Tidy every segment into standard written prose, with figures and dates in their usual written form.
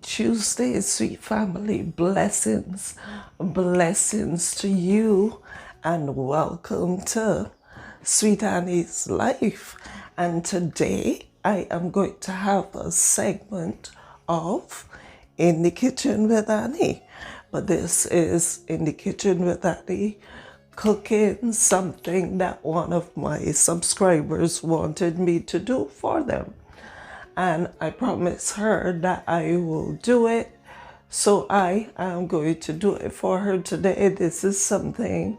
Tuesday, sweet family. Blessings, blessings to you, and welcome to Sweet Annie's Life. And today I am going to have a segment of In the Kitchen with Annie. But this is In the Kitchen with Annie, cooking something that one of my subscribers wanted me to do for them. And I promised her that I will do it. So I am going to do it for her today. This is something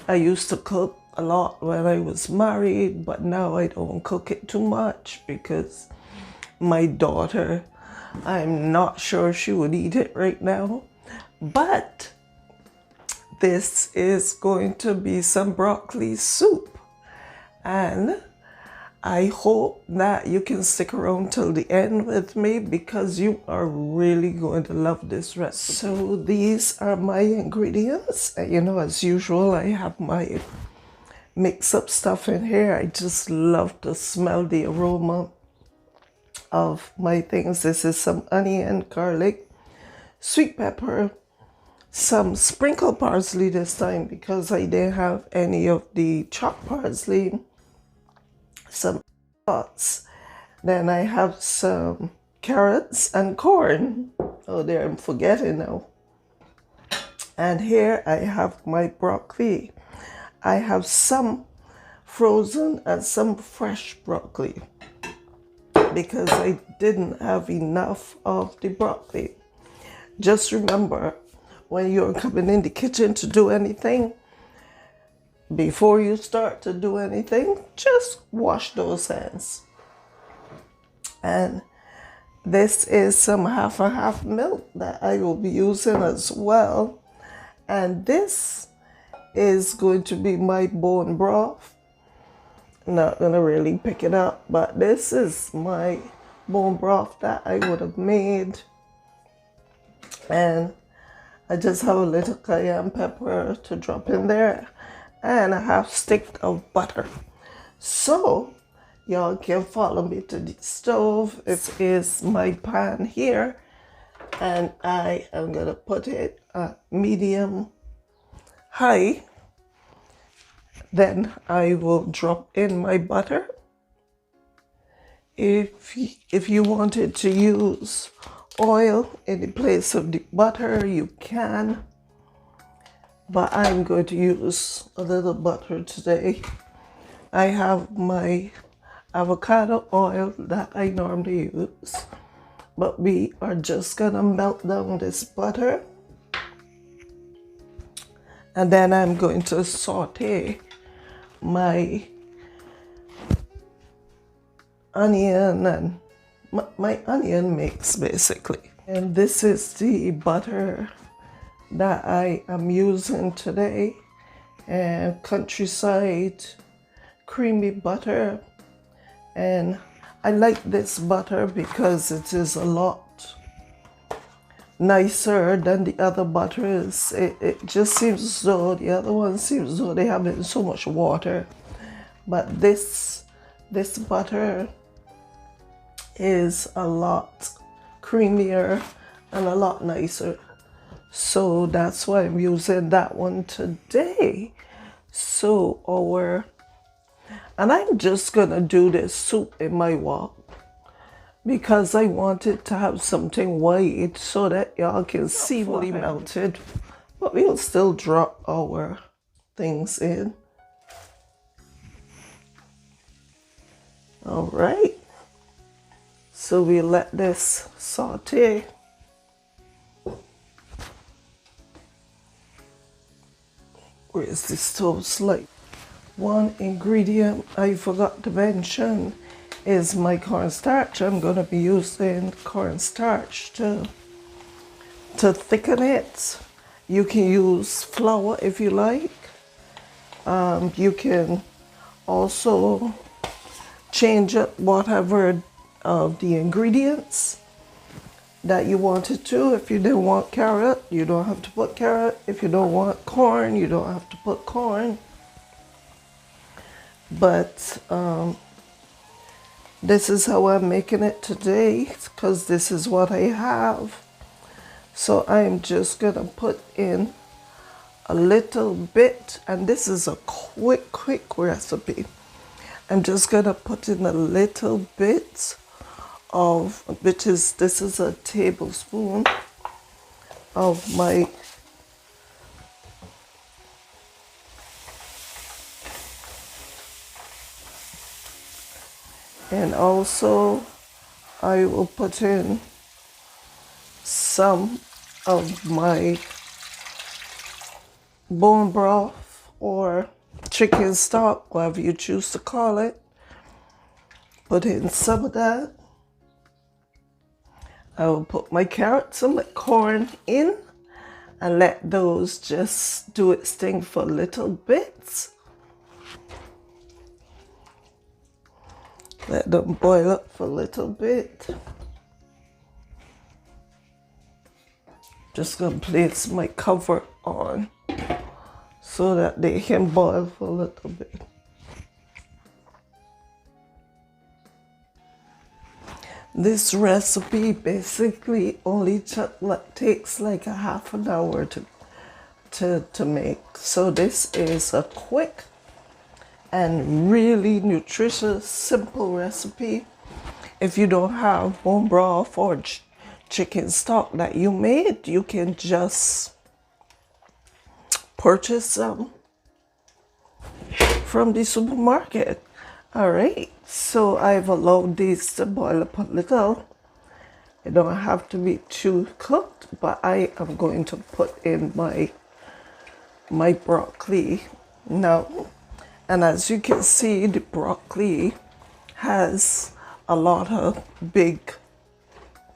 I used to cook a lot when I was married, but now I don't cook it too much because my daughter, I'm not sure she would eat it right now. But this is going to be some broccoli soup. And I hope that you can stick around till the end with me because you are really going to love this recipe. So these are my ingredients. You know, as usual, I have my mix up stuff in here. I just love to smell the aroma of my things. This is some onion, garlic, sweet pepper, some sprinkled parsley this time because I didn't have any of the chopped parsley. Some thoughts. Then I have some carrots and corn. Oh, there, I'm forgetting now. And here I have my broccoli. I have some frozen and some fresh broccoli because I didn't have enough of the broccoli. Just remember, when you're coming in the kitchen to do anything, before you start to do anything, just wash those hands. And this is some half and half milk that I will be using as well. And this is going to be my bone broth. I'm not gonna really pick it up, but this is my bone broth that I would have made. And I just have a little cayenne pepper to drop in there. And a half stick of butter. So y'all can follow me to the stove. This is my pan here, and I am gonna put it at medium high. Then I will drop in my butter. If you wanted to use oil in the place of the butter, you can. But I'm going to use a little butter today. I have my avocado oil that I normally use. But we are just gonna melt down this butter. And then I'm going to saute my onion and my onion mix basically. And this is the butter that I am using today, and Countryside creamy butter. And I like this butter because it is a lot nicer than the other butters. It just seems as though the other one seems as though they have so much water, but this butter is a lot creamier and a lot nicer. So that's why I'm using that one today. And I'm just gonna do this soup in my wok because I wanted to have something white so that y'all can see fully melted, but we'll still drop our things in. All right, so we let this saute. Where's the stove slide? One ingredient I forgot to mention is my cornstarch. I'm gonna be using cornstarch to thicken it. You can use flour if you like. You can also change up whatever of the ingredients that you wanted to. If you didn't want carrot, you don't have to put carrot. If you don't want corn, you don't have to put corn. But This is how I'm making it today because this is what I have. So I'm just gonna put in a little bit, and this is a quick recipe. I'm just gonna put in a little bit of, this is a tablespoon of my and also I will put in some of my bone broth or chicken stock, whatever you choose to call it. Put in some of that. I will put my carrots and my corn in and let those just do its thing for a little bit. Let them boil up for a little bit. Just gonna place my cover on so that they can boil for a little bit. This recipe basically only takes like a half an hour to make. So this is a quick and really nutritious, simple recipe. If you don't have bone broth or chicken stock that you made, you can just purchase some from the supermarket. All right, so I've allowed these to boil up a little. It don't have to be too cooked, but I am going to put in my broccoli now. And as you can see, the broccoli has a lot of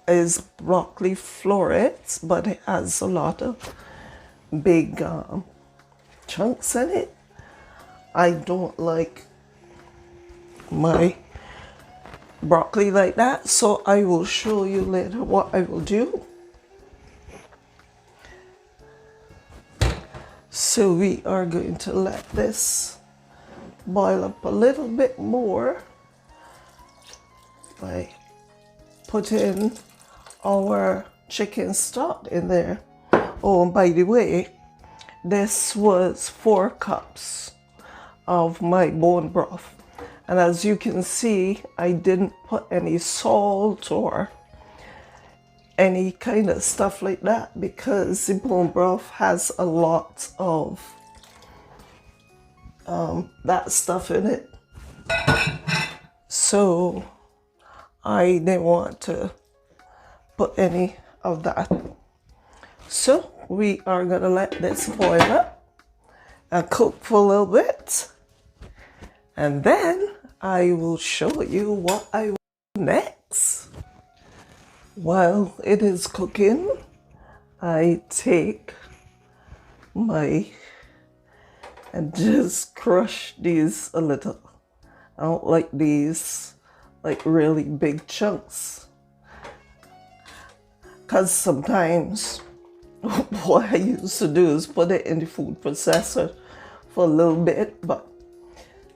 is broccoli florets, but it has a lot of big chunks in it. I don't like my broccoli like that, so I will show you later what I will do. So we are going to let this boil up a little bit more by putting our chicken stock in there. Oh, and by the way, this was 4 cups of my bone broth. And as you can see, I didn't put any salt or any kind of stuff like that because the bone broth has a lot of that stuff in it. So I didn't want to put any of that. So we are gonna let this boil up and cook for a little bit. And then I will show you what I will do next. While it is cooking, I take and just crush these a little. I don't like these like really big chunks. Because sometimes what I used to do is put it in the food processor for a little bit, but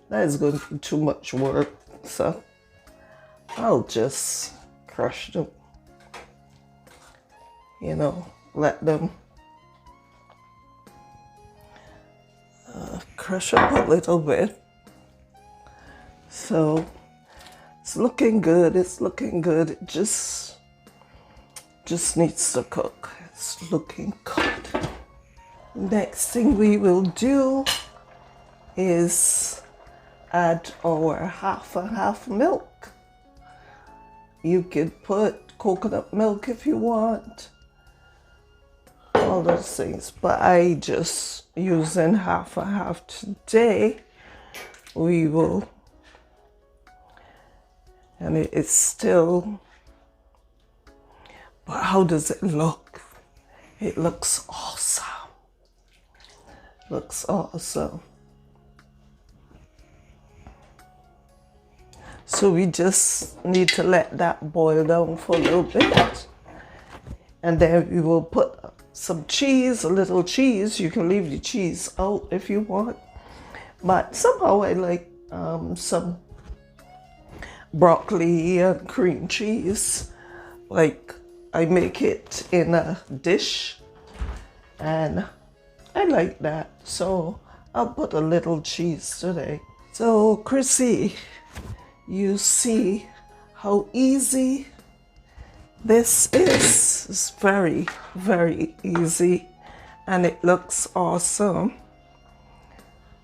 that is going to be too much work. So I'll just crush them. Let them crush up a little bit. So it's looking good. It's looking good. It just needs to cook. It's looking good. Next thing we will do is add our half and half milk. You could put coconut milk if you want, all those things, but I just using half and half today. We will, and it is still, but how does it look? It looks awesome. Looks awesome. So we just need to let that boil down for a little bit. And then we will put some cheese, a little cheese. You can leave the cheese out if you want. But somehow I like some broccoli and cream cheese. Like, I make it in a dish, and I like that. So I'll put a little cheese today. So Chrissy, you see how easy this is. It's very, very easy, and it looks awesome.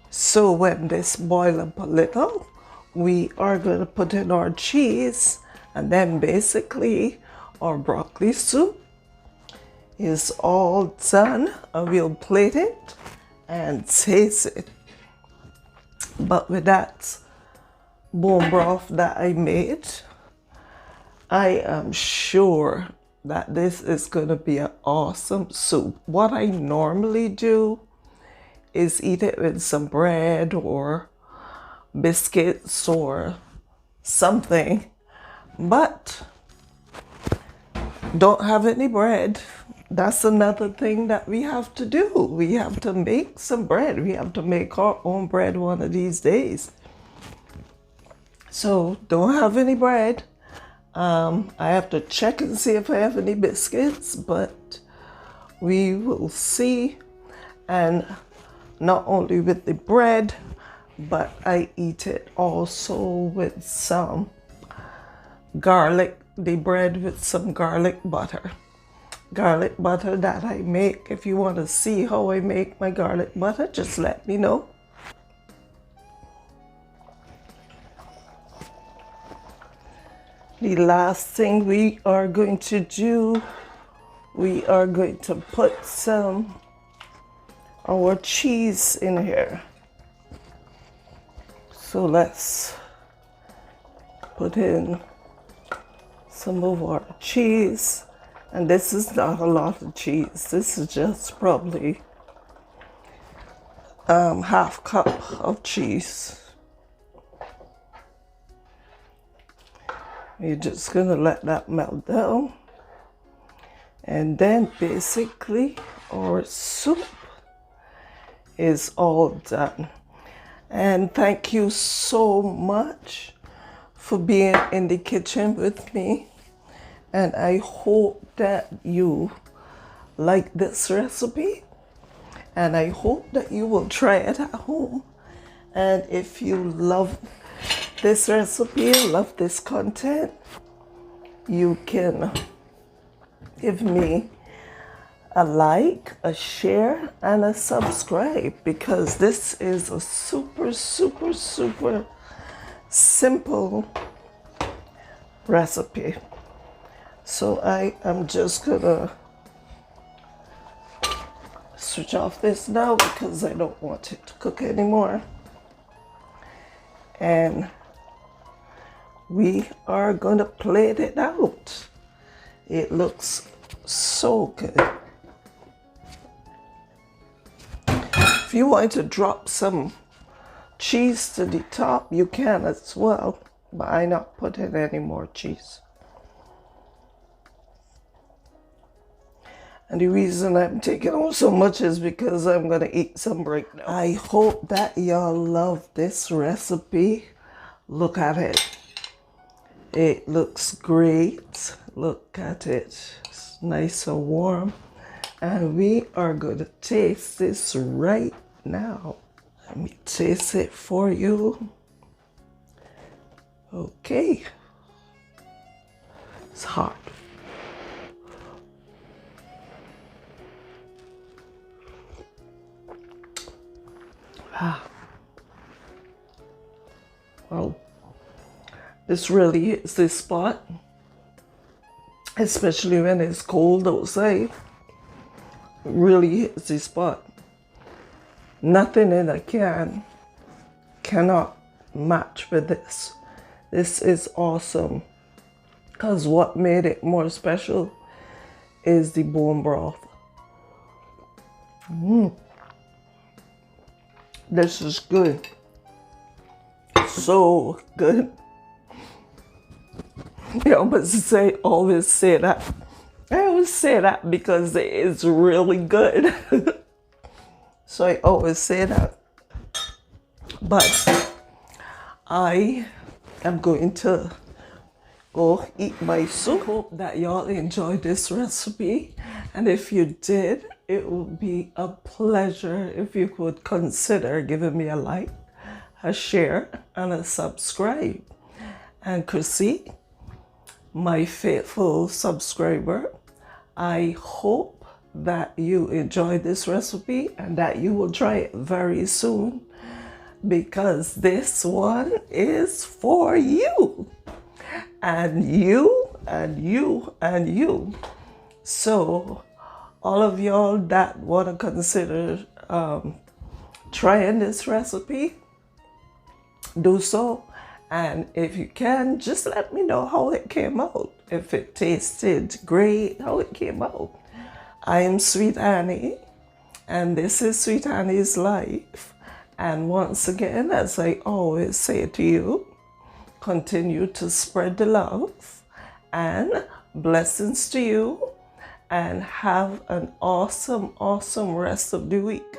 So when this boil up a little, we are going to put in our cheese, and then basically our broccoli soup is all done, and we'll plate it and taste it. But with that bone broth that I made, I am sure that this is going to be an awesome soup. What I normally do is eat it with some bread or biscuits or something, but don't have any bread. That's another thing that we have to do. We have to make some bread. We have to make our own bread one of these days. So don't have any bread. I have to check and see if I have any biscuits, but we will see. And not only with the bread, but I eat it also with some garlic, the bread with some garlic butter. Garlic butter that I make. If you want to see how I make my garlic butter, just let me know. The last thing we are going to do, we are going to put some our cheese in here. So let's put in some of our cheese. And this is not a lot of cheese. This is just probably half cup of cheese. You're just gonna let that melt down. And then basically our soup is all done. And thank you so much for being in the kitchen with me. And I hope that you like this recipe, and I hope that you will try it at home. And if you love this recipe, love this content, you can give me a like, a share, and a subscribe, because this is a super, super, super simple recipe. So I am just gonna switch off this now because I don't want it to cook anymore. And we are gonna plate it out. It looks so good. If you want to drop some cheese to the top, you can as well, but I'm not putting any more cheese. And the reason I'm taking on so much is because I'm gonna eat some right now. I hope that y'all love this recipe. Look at it. It looks great. Look at it. It's nice and warm. And we are gonna taste this right now. Let me taste it for you. Okay. It's hot. Well, this really hits the spot, especially when it's cold outside. It really hits the spot. Nothing in a can cannot match with this. This is awesome, because what made it more special is the bone broth. This is good. So good. You always say that. I always say that because it's really good. So I always say that. But I I'm going to go eat my soup. Hope that y'all enjoyed this recipe. And if you did, it would be a pleasure if you could consider giving me a like, a share, and a subscribe. And Chrissy, my faithful subscriber, I hope that you enjoyed this recipe and that you will try it very soon, because this one is for you and you and you and you. So all of y'all that want to consider trying this recipe, do so. And if you can, just let me know how it came out. If it tasted great, how it came out. I am Sweet Annie, and this is Sweet Annie's Life. And once again, as I always say to you, continue to spread the love and blessings to you, and have an awesome, awesome rest of the week.